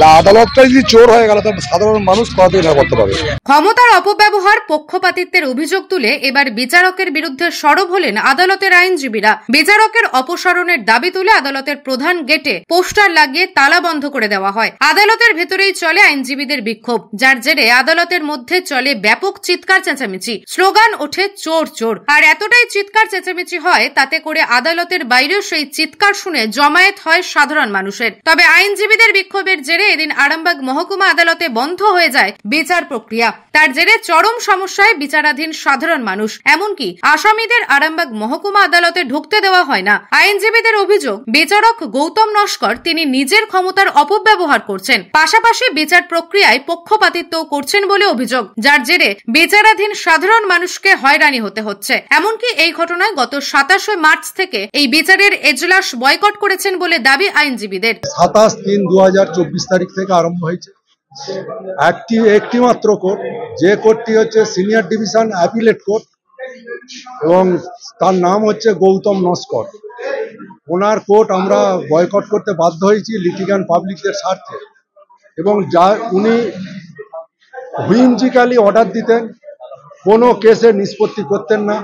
আদালতটা যদি চোর হয়ে গেল তবে সাধারণ মানুষ কতদিন না করতে পারবে। ক্ষমতার অপব্যবহার, পক্ষপাতিত্বের অভিযোগ তুলে এবার বিচারকের বিরুদ্ধে সরব হলেন আদালতের আইনজীবীরা। বিচারকের অপসারণের দাবি তুলে আদালতের প্রধান গেটে পোস্টার লাগিয়ে তালা বন্ধ করে দেওয়া হয়। আদালতের ভেতরেই চলে আইনজীবীদের বিক্ষোভ, যার জেরে আদালতের মধ্যে চলে ব্যাপক চিৎকার চেঁচামেচি, স্লোগান ওঠে চোর চোর। আর এতটাই চিৎকার চেঁচামেচি হয় তাতে করে আদালতের বাইরেও সেই চিৎকার শুনে জমায়েত হয় সাধারণ মানুষের। তবে আইনজীবীদের বিক্ষোভের জেরে এদিন আরামবাগ মহকুমা আদালতে বন্ধ হয়ে যায় বিচার প্রক্রিয়া। তার জেরে চরম সমস্যায় বিচারাধীন সাধারণ মানুষ, এমনকি আসামিদের আরামবাগ মহকুমা আদালতে ঢুকতে দেওয়া হয় না। আইনজীবীদের অভিযোগ, বিচারক গৌতম নস্কর তিনি নিজের ক্ষমতার অপব্যবহার করছেন, পাশাপাশি বিচার প্রক্রিয়ায় পক্ষপাতিত্ব করছেন বলে অভিযোগ, যার জেরে বিচারাধীন সাধারণ মানুষকে হয়রানি হতে হচ্ছে। এমনকি এই ঘটনায় গত 27 মার্চ থেকে এই বিচারের এজলাস বয়কট করেছেন বলে দাবি আইনজীবীদের। 27/3/2024 তারিখ থেকে আরম্ভ হয়েছে। একটি মাত্র কোর্ট, যে কোর্টটি হচ্ছে সিনিয়র ডিভিশন অ্যাপিলেট কোর্ট, এবং তার নাম হচ্ছে গৌতম নস্কর। ওনার কোর্ট আমরা বয়কট করতে বাধ্য হয়েছি লিটিগ্যান্ট পাবলিকদের স্বার্থে, এবং যা উনি হুইমজিক্যালি অর্ডার দিতেন, কোনো কেসের নিষ্পত্তি করতেন না।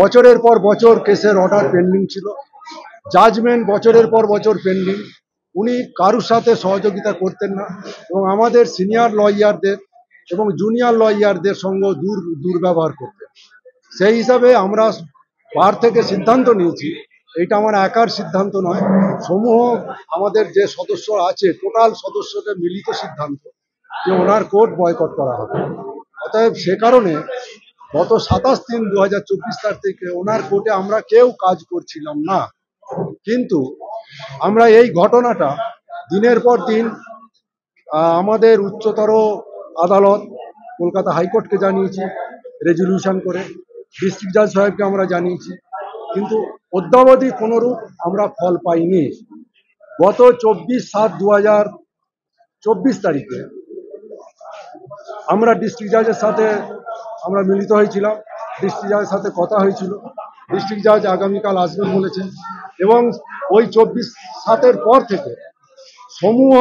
বছরের পর বছর কেসের অর্ডার পেন্ডিং ছিল, জাজমেন্ট বছরের পর বছর পেন্ডিং। উনি কারুর সাথে সহযোগিতা করতেন না, এবং আমাদের সিনিয়র লয়ারদের এবং জুনিয়র লয়ারদের সঙ্গে দুর্ব্যবহার করতেন। সেই হিসাবে আমরা বার থেকে সিদ্ধান্ত নিয়েছি, এটা আমার একার সিদ্ধান্ত নয়, সমূহ আমাদের যে সদস্য আছে টোটাল সদস্যদের মিলিত সিদ্ধান্ত যে ওনার কোর্ট বয়কট করা হবে। অতএব সে কারণে গত 27/3/2024 তারিখ থেকে ওনার কোর্টে আমরা কেউ কাজ করছিলাম না। কিন্তু আমরা এই ঘটনাটা দিনের পর দিন আমাদের উচ্চতর আদালত কলকাতা হাইকোর্টকে জানিয়েছি রেজলিউশন করে, ডিস্ট্রিক্ট জাজ সাহেবকে আমরা জানিয়েছি, কিন্তু অদ্যাবধি কোনোরূপ আমরা ফল পাইনি। গত 24/7/2024 তারিখে আমরা ডিস্ট্রিক্ট জাজের সাথে আমরা মিলিত হয়েছিলাম, ডিস্ট্রিক্ট জাজের সাথে কথা হয়েছিল। ডিস্ট্রিক্ট জাজ আগামীকাল আসবেন বলেছেন, এবং ওই 24/7 পর থেকে সমূহ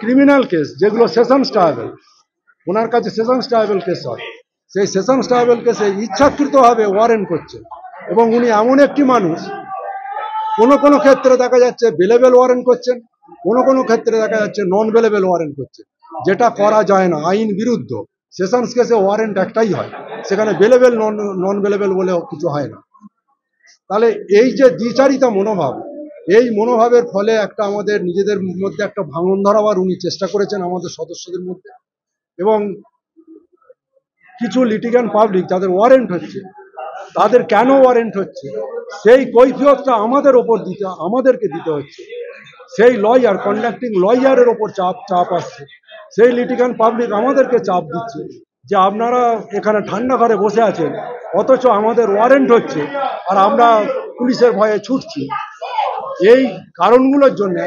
ক্রিমিনাল কেস যেগুলো সেশনস ট্রায়াবল, ওনার কাছে সেশনস ট্রায়াবল কেস হয়, সেই সেশনস ট্রায়াবল কেসে ইচ্ছাকৃতভাবে ওয়ারেন্ট করছে। এবং উনি এমন একটি মানুষ, কোনো ক্ষেত্রে দেখা যাচ্ছে বেলেবেল ওয়ারেন্ট করছেন, কোনো ক্ষেত্রে দেখা যাচ্ছে নন বেলেবেল ওয়ারেন্ট করছেন, যেটা করা যায় না, আইন বিরুদ্ধ। সেশনস কেসে ওয়ারেন্ট একটাই হয়, সেখানে বেলেবেল নন বেলেবেল বলে কিছু হয় না। তাহলে এই যে দ্বিচারিতা মনোভাব, এই মনোভাবের ফলে একটা আমাদের নিজেদের মধ্যে একটা ভাঙন ধরাবার উনি চেষ্টা করেছেন আমাদের সদস্যদের মধ্যে। এবং কিছু লিটিগ্যান্ট পাবলিক যাদের ওয়ারেন্ট হচ্ছে, তাদের কেন ওয়ারেন্ট হচ্ছে সেই কৈফিয়তটা আমাদেরকে দিতে হচ্ছে। সেই লয়ার, কন্ডাক্টিং লয়ারের ওপর চাপ আসছে, সেই লিটিগ্যান্ট পাবলিক আমাদেরকে চাপ দিচ্ছে যে আপনারা এখানে ঠান্ডা ঘরে বসে আছেন, অথচ আমাদের ওয়ারেন্ট হচ্ছে আর আমরা পুলিশের ভয়ে ছুটছি। এই কারণগুলোর জন্য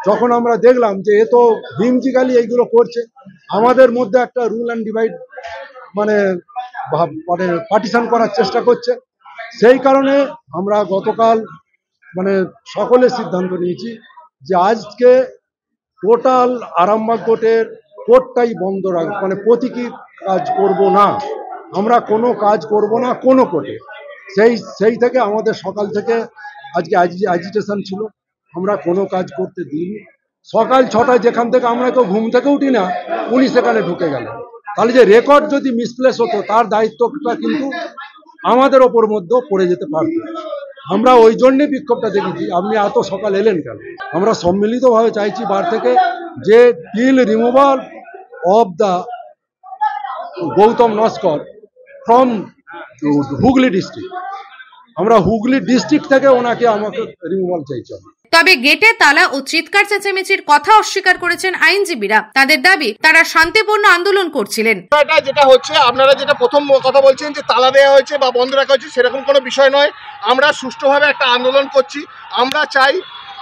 যখন আমরা দেখলাম যে এ তো হুইমজিক্যালি এইগুলো করছে, আমাদের মধ্যে একটা রুল অ্যান্ড ডিভাইড মানে পার্টিশন করার চেষ্টা করছে, সেই কারণে আমরা গতকাল সকলের সিদ্ধান্ত নিয়েছি যে আজকে টোটাল আরামবাগ কোর্টটাই বন্ধ রাখবো, প্রতীকী কাজ করব না, আমরা কোনো কাজ করব না কোনো কোর্টে। সেই থেকে আমাদের সকাল থেকে আজকে অ্যাজিটেশন ছিল, আমরা কোনো কাজ করতে দিইনি। সকাল 6টায় যেখান থেকে আমরা কেউ ঘুম থেকে উঠি না, উনি সেখানে ঢুকে গেলেন। তাহলে যে রেকর্ড যদি মিসপ্লেস হতো তার দায়িত্বটা কিন্তু আমাদের ওপর মধ্যেও পড়ে যেতে পারত। আমরা ওই জন্যে বিক্ষোভটা দেখেছি। আপনি এত সকাল এলেন কেন? আমরা সম্মিলিতভাবে চাইছি বার থেকে যে till removal of the Gautam Naskar from Hooghly district. আমরা হুগলি ডিস্ট্রিক্ট থেকে আমাকে রিমুভাল চাইছি। তবে গেটে তালা ও চিৎকার চেঁচামেচির কথা অস্বীকার করেছেন আইনজীবীরা। তাদের দাবি তারা শান্তিপূর্ণ আন্দোলন করছিলেন। যেটা হচ্ছে, আপনারা যেটা প্রথম কথা বলছেন যে তালা দেওয়া হয়েছে বা বন্ধ রাখা হয়েছে, সেরকম কোনো বিষয় নয়। আমরা সুষ্ঠুভাবে একটা আন্দোলন করছি। আমরা চাই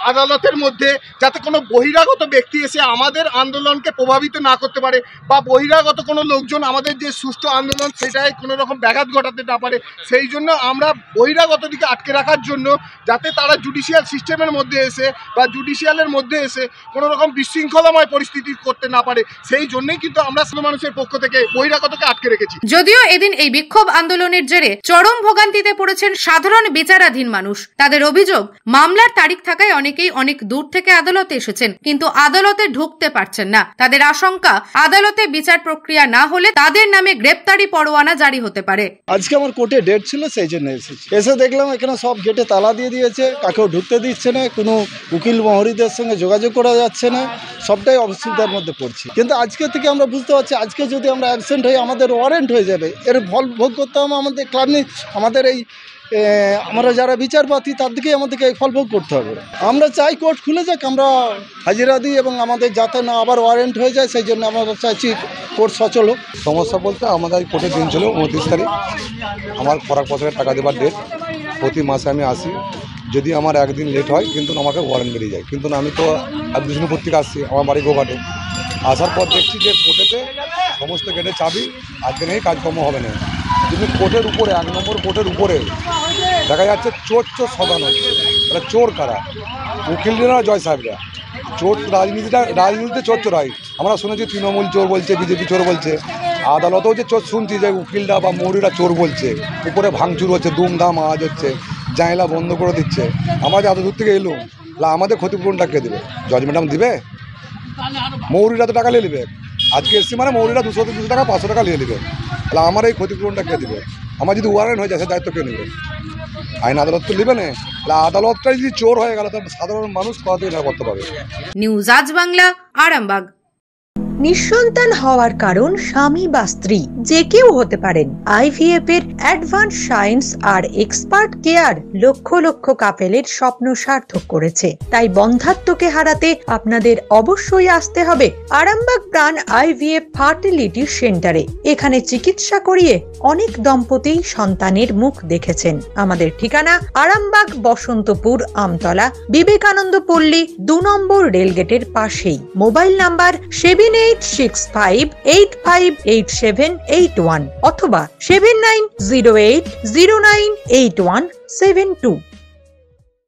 আদালতের মধ্যে যাতে কোনো বহিরাগত ব্যক্তি এসে আমাদের আন্দোলনকে প্রভাবিত না করতে পারে, বা বহিরাগত কোনো লোকজন আমাদের যে সুষ্ঠু আন্দোলন সেটাই কোনো রকম ব্যাঘাত ঘটাতে না পারে। সেই জন্য আমরা বহিরাগত দিকে আটকে রাখার জন্য, যাতে তারা জুডিশিয়াল সিস্টেমের মধ্যে এসে বা জুডিশিয়ালের মধ্যে এসে কোনো রকম বিশৃঙ্খলাময় পরিস্থিতি করতে না পারে, সেই জন্যই কিন্তু আমরা মানুষের পক্ষ থেকে বহিরাগতকে আটকে রেখেছি। যদিও এদিন এই বিক্ষোভ আন্দোলনের জেরে চরম ভোগান্তিতে পড়েছেন সাধারণ বিচারাধীন মানুষ। তাদের অভিযোগ, মামলার তারিখ থাকায় অনেকেই অনেক দূর থেকে আদালতে এসেছেন, কিন্তু আদালতে ঢুকতে পারছেন না। তাদের আশঙ্কা, আদালতে বিচার প্রক্রিয়া না হলে তাদের নামে গ্রেপ্তারি পরোয়ানা জারি হতে পারে। আজকে আমার কোর্টে ডেট ছিল, সেই জন্য এসেছি। এসে দেখলাম এখানে সব গেটে তালা দিয়ে দিয়েছে, কাকেও ঢুকতে দিচ্ছে না, কোনো উকিল মহরীদের সঙ্গে যোগাযোগ করা যাচ্ছে না, সবটাই অসুবিধার মধ্যে পড়ছি। কিন্তু আজকে থেকে আমরা বুঝতে পারছি, আজকে যদি আমরা অ্যাবসেন্ট হই আমাদের ওয়ারেন্ট হয়ে যাবে, এর ফল ভোগ করতে হবে আমাদের ক্লাবনি, আমাদের এই আমরা যারা বিচারপতি তার দিকেই আমাদেরকে এই ফল ভোগ করতে হবে। আমরা চাই কোর্ট খুলে যাক, আমরা হাজিরা দিই এবং আমাদের যাতে না আবার ওয়ারেন্ট হয়ে যায়, সেই জন্য আমরা চাইছি কোর্ট সচল হোক। সমস্যা বলতে আমাদের কোর্টের দিন ছিল 29 তারিখ, আমার খরাক পথের টাকা দেবার ডেট। প্রতি মাসে আমি আসি, যদি আমার একদিন লেট হয় কিন্তু আমাকে ওয়ারেন্ট বেরিয়ে যায়। কিন্তু আমি তো বিষ্ণুপুর থেকে আসছি, আমার বাড়ি গোঘাটে। আসার পর দেখছি যে কোর্টেতে সমস্ত গেটে চাবি, আজকে নেই, কাজকর্ম হবে না। কিন্তু কোর্টের উপরে, 1 নম্বর কোর্টের উপরে দেখা যাচ্ছে চোর সদান হচ্ছে। তাহলে চোর কারা? উকিলরা, জয় সাহেবরা। চোর রাজনীতিতে চোর চোরাই। আমরা শুনেছি তৃণমূল চোর বলছে, বিজেপি চোর বলছে, আদালতেও যে চোর শুনছি যে উকিলরা বা মৌরিরা চোর বলছে। উপরে ভাঙচুর হচ্ছে, দুমদাম আওয়াজ হচ্ছে, জানলা বন্ধ করে দিচ্ছে। আমরা যে এত দূর থেকে এলুম, আমাদের ক্ষতিপূরণটা কে দেবে? জজ ম্যাডাম দিবে? মৌরিরা তো টাকা নিয়ে নেবে। আজকে এসছি মানে মৌরিরা 200 টাকা 500 টাকা নিয়ে নেবে। তাহলে আমার এই ক্ষতিপূরণটা কে দেবে? আমার যদি ওয়ারেন্ট হয়ে যায় সে দায়িত্ব কে নেবে? আইন আদালত তো নেবে না। তাহলে আদালতটাই যদি চোর হয়ে গেল, তাহলে সাধারণ মানুষ কতদিন না করতে পারবে? নিউজ আজ বাংলা, আরামবাগ। নিঃসন্তান হওয়ার কারণ স্বামী বা স্ত্রী যে কেউ হতে পারেন। আইভিএফ এর অ্যাডভান্স সায়েন্স আর এক্সপার্ট কেয়ার লক্ষ লক্ষ কাপেলের স্বপ্ন সার্থক করেছে। তাই বন্ধাত্বকে হারাতে আপনাদের অবশ্যই আসতে হবে আরামবাগ প্রাণ আইভিএফ ফার্টিলিটি সেন্টারে। এখানে চিকিৎসা করিয়ে অনেক দম্পতি সন্তানের মুখ দেখেছেন। আমাদের ঠিকানা আরামবাগ, বসন্তপুর, আমতলা, বিবেকানন্দ পল্লী, 2 নম্বর রেলগেটের পাশেই। মোবাইল নাম্বার 7865858781 অথবা 7908098172।